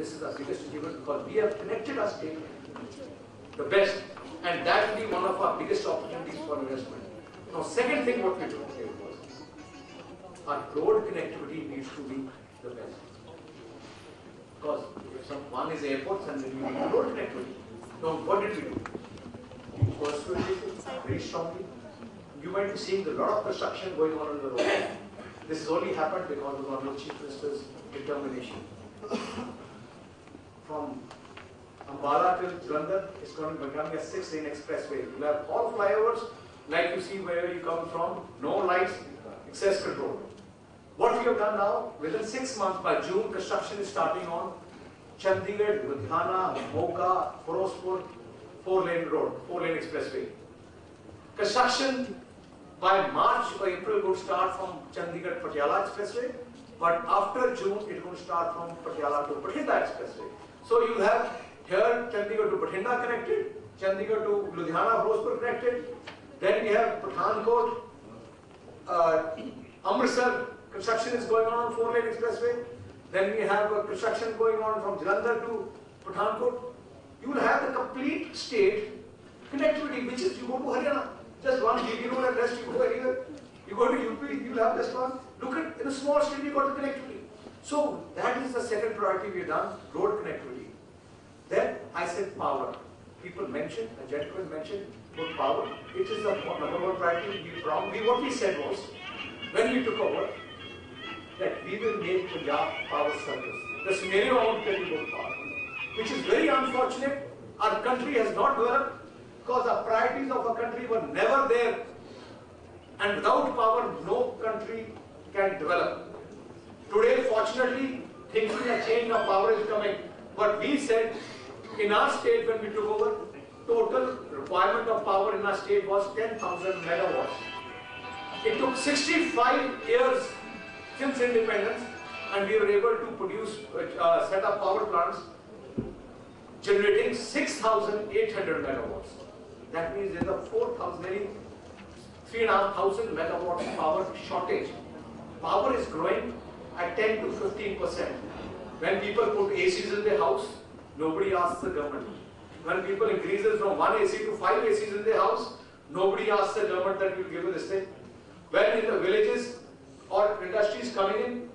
this is our biggest achievement because we have connected our state the best, and that will be one of our biggest opportunities for investment. Now, second thing what we do here was our road connectivity needs to be the best. Because if one is airports and then you need road connectivity. Now, what did we do? We persuaded very strongly. You might be seeing a lot of construction going on the road. This has only happened because of the Honorable Chief Minister's determination. From Ambala till Jalandhar, it's going to become a 6-lane expressway. You'll have all flyovers, like you see where you come from, no lights, access control. What we have done now, within 6 months, by June, construction is starting on Chandigarh, Ludhiana, Moga, Firozpur, 4-lane road, 4-lane expressway. Construction by March or April would start from Chandigarh Patiala expressway, but after June it will start from Patiala to Bathinda expressway. So you have here Chandigarh to Bathinda connected, Chandigarh to Ludhiana, Firozpur connected. Then we have Pathankot, Amritsar, construction is going on 4-lane expressway. Then we have construction going on from Jalandhar to Pathankot. You will have the complete state connectivity, which is you go to Haryana, just one GB road and rest you go anywhere. You go to UP, you will have just one. Look at in a small state you got the connectivity. So that is the second priority we have done, road connectivity. Then I said power. People mentioned, a gentleman mentioned about power. It is the number one priority. What we said was, when we took over, that we will make Punjab power surplus. The scenario I want to tell you about power, which is very unfortunate. Our country has not developed because the priorities of our country were never there. And without power, no country can develop. Today, fortunately, things have changed, now power is coming. But we said, in our state when we took over, total requirement of power in our state was 10,000 megawatts. It took 65 years since independence, and we were able to produce, set up power plants generating 6,800 megawatts. That means there's a 4,000, nearly 3,500 megawatts power shortage. Power is growing at 10 to 15%. When people put ACs in their house, nobody asks the government. When people increases from 1 AC to 5 ACs in their house, nobody asks the government that you give you this thing. When in the villages or industries coming in,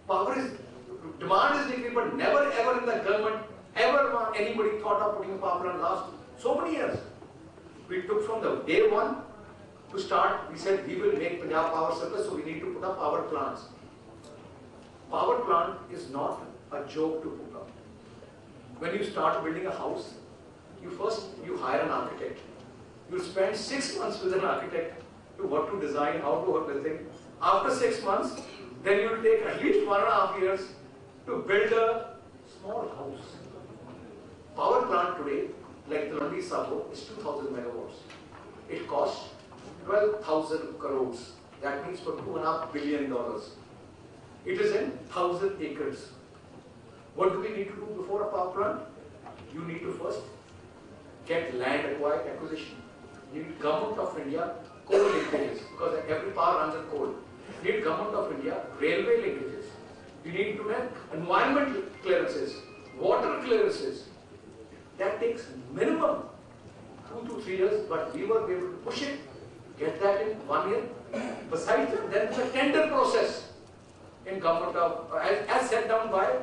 power is, demand is decreasing, but never ever in the government, ever anybody thought of putting a power plant last so many years. We took from the day one to start, we said we will make Punjab power surplus, so we need to put up power plants. Power plant is not a joke to put up. When you start building a house, you hire an architect. You spend 6 months with an architect to what to design, how to work the thing. After 6 months, then you will take at least 1.5 years to build a small house. Power plant today, like the Talwandi Sabo, is 2,000 megawatts. It costs 12,000 crores. That means for $2.5 billion. It is in 1,000 acres. What do we need to do before a power plant? You need to first get land acquisition. You need Government of India coal linkages, because every power runs on coal. You need Government of India railway linkages. You need to have environmental clearances, water clearances. That takes minimum 2 to 3 years, but we were able to push it, get that in 1 year. Besides that, then the tender process in Government of, as set down by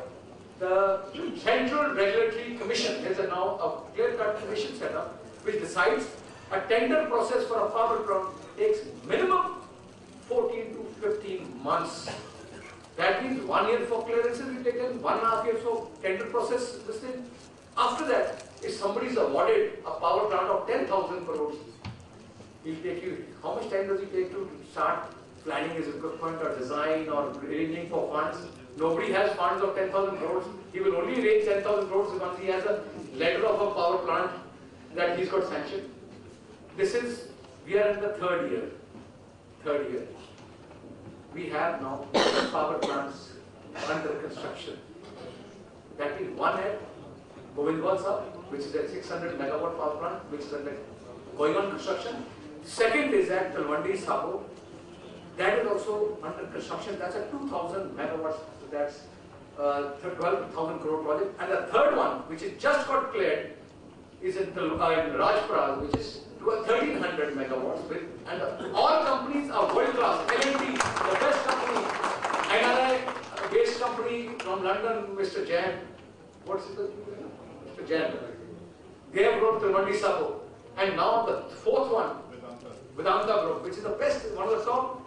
the Central Regulatory Commission. There is now a clear-cut commission set up which decides a tender process for a power plant takes minimum 14 to 15 months. That means 1 year for clearances will take 1.5 years for tender process. This thing. After that, if somebody is awarded a power plant of 10,000 crores, he'll take you. How much time does it take to start planning his equipment or design or arranging for funds? Nobody has funds of 10,000 crores. He will only raise 10,000 crores once he has a letter of a power plant that he's got sanctioned. We are in the third year. We have now power plants under construction. That is one at Govindwal Sahib, which is a 600 megawatt power plant, which is going on construction. Second is at Talwandi Sabo. That is also under construction. That's a 2,000 megawatts. So that's 12,000 crore project. And the third one, which is just got cleared, is in Rajpura, which is 1,300 megawatts. And all companies are world class. L&T, the best company. NRI based company from London, Mr. Jain. What's his name? Mr. Jain. They have brought Tilwandi Sabo. And now the fourth one, Vedanta Group, which is the best, one of the top.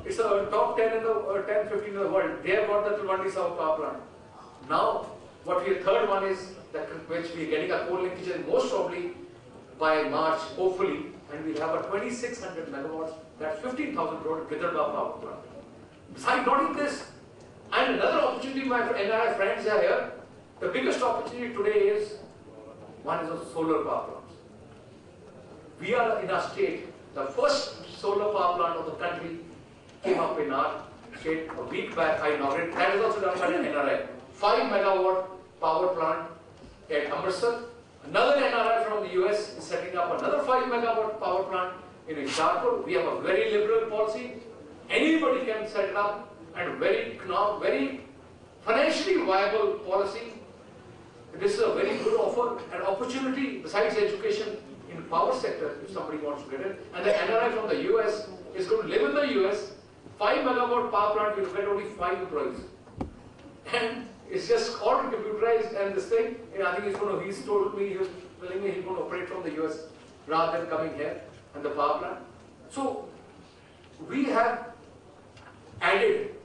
It's the top 10 in the 10, 15 in the world. They have got the Tilwandi Sabo power plant. Now, what we third one is that which we are getting a coal linkage, and most probably by March, hopefully, and we'll have a 2,600 megawatts. That's 15,000 crore Vidarbha power plant. Besides, not in this, and another opportunity, my NRI friends are here. The biggest opportunity today is one is a solar power plants. We are in our state. The first solar power plant of the country came up in our state a week back. I inaugurated. That is also done by an NRI. 5 megawatt power plant at Amritsar. Another NRI from the US is setting up another 5 megawatt power plant in Hoshiarpur. We have a very liberal policy. Anybody can set it up, and very financially viable policy. This is a very good offer and opportunity besides education in power sector if somebody wants to get it. And the NRI from the US is going to live in the US. 5 megawatt power plant will get only 5 employees. And it's just all computerized, and this thing, I think he's told me, he was telling me he's going to operate from the US rather than coming here and the power plant. So we have added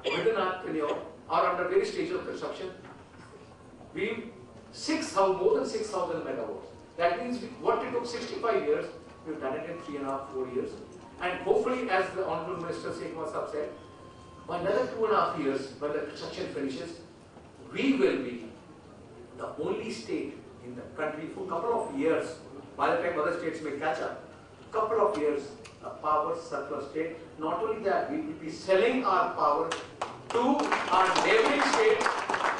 within our tenure or under various stages of construction, more than 6,000 megawatts. That means what it took 65 years, we've done it in 3.5, 4 years. And hopefully, as the Honorable Minister Sheikh Masab said, by another 2.5 years, when the construction finishes, we will be the only state in the country for a couple of years, by the time other states may catch up, couple of years, a power surplus state. Not only that, we will be selling our power to our neighboring states,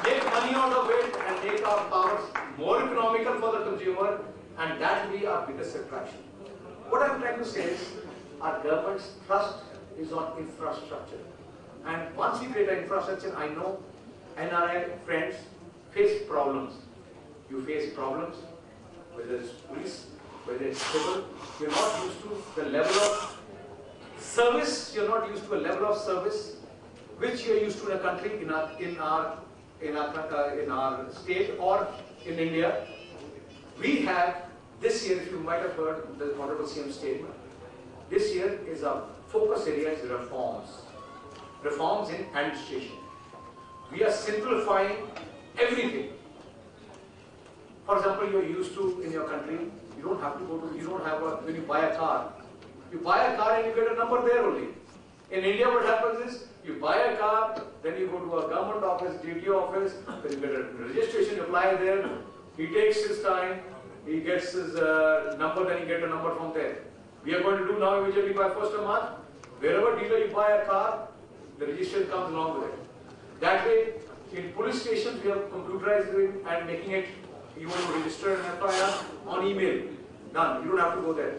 make money out of it, and make our power more economical for the consumer, and that will be our biggest attraction. What I'm trying to say is, our government's thrust is on infrastructure. And once we create an infrastructure, I know NRI friends face problems. You face problems, whether it's police, whether it's civil. You're not used to the level of service. You're not used to a level of service which you're used to in a country, in our state or in India. We have this year, if you might have heard the Honorable CM statement, this year is our focus area is reforms. Reforms in administration. We are simplifying everything. For example, you're used to in your country, you don't have to go to, when you buy a car and you get a number there only. In India, what happens is, you buy a car, then you go to a government office, DTO office, then you get a registration, apply there, he takes his time, he gets his number, then you get a number from there. We are going to do now immediately by 1st of March, wherever dealer you buy a car, the registration comes along with it. That way, in police stations, we have computerized it and making it, you want to register an FIR on email. Done. You don't have to go there.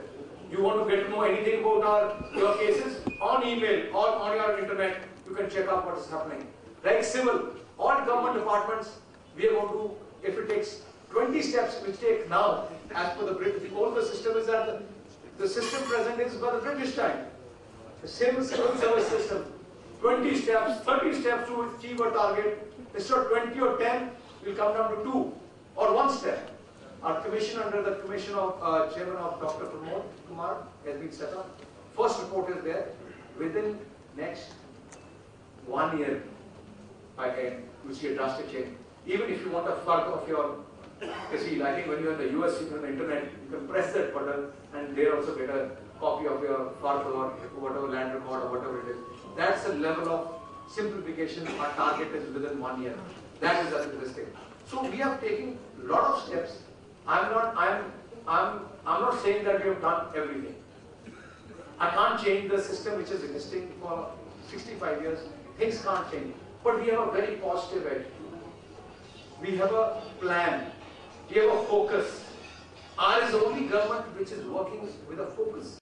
You want to get to know anything about your cases on email or on your internet, you can check out what is happening. Like civil, all government departments, we are going to, if it takes 20 steps, which take now, as per the British, the older system is that the system present is by the British time. The same civil service system. 20 steps, 30 steps to achieve a target. Instead of 20 or 10, will come down to 2 or 1 step. Our commission under the commission of Chairman of Dr. Pramod Kumar has been set up. First report is there. Within next 1 year, you see a drastic change. Even if you want a FARC of your seal, I think when you're in the US, you can on the internet, you can press that button and there also get a copy of your FARC or whatever land record or whatever it is. That's the level of simplification. Our target is within 1 year. That is realistic. So we are taking a lot of steps. I'm not saying that we have done everything. I can't change the system which is existing for 65 years. Things can't change. But we have a very positive attitude. We have a plan. We have a focus. Ours is the only government which is working with a focus.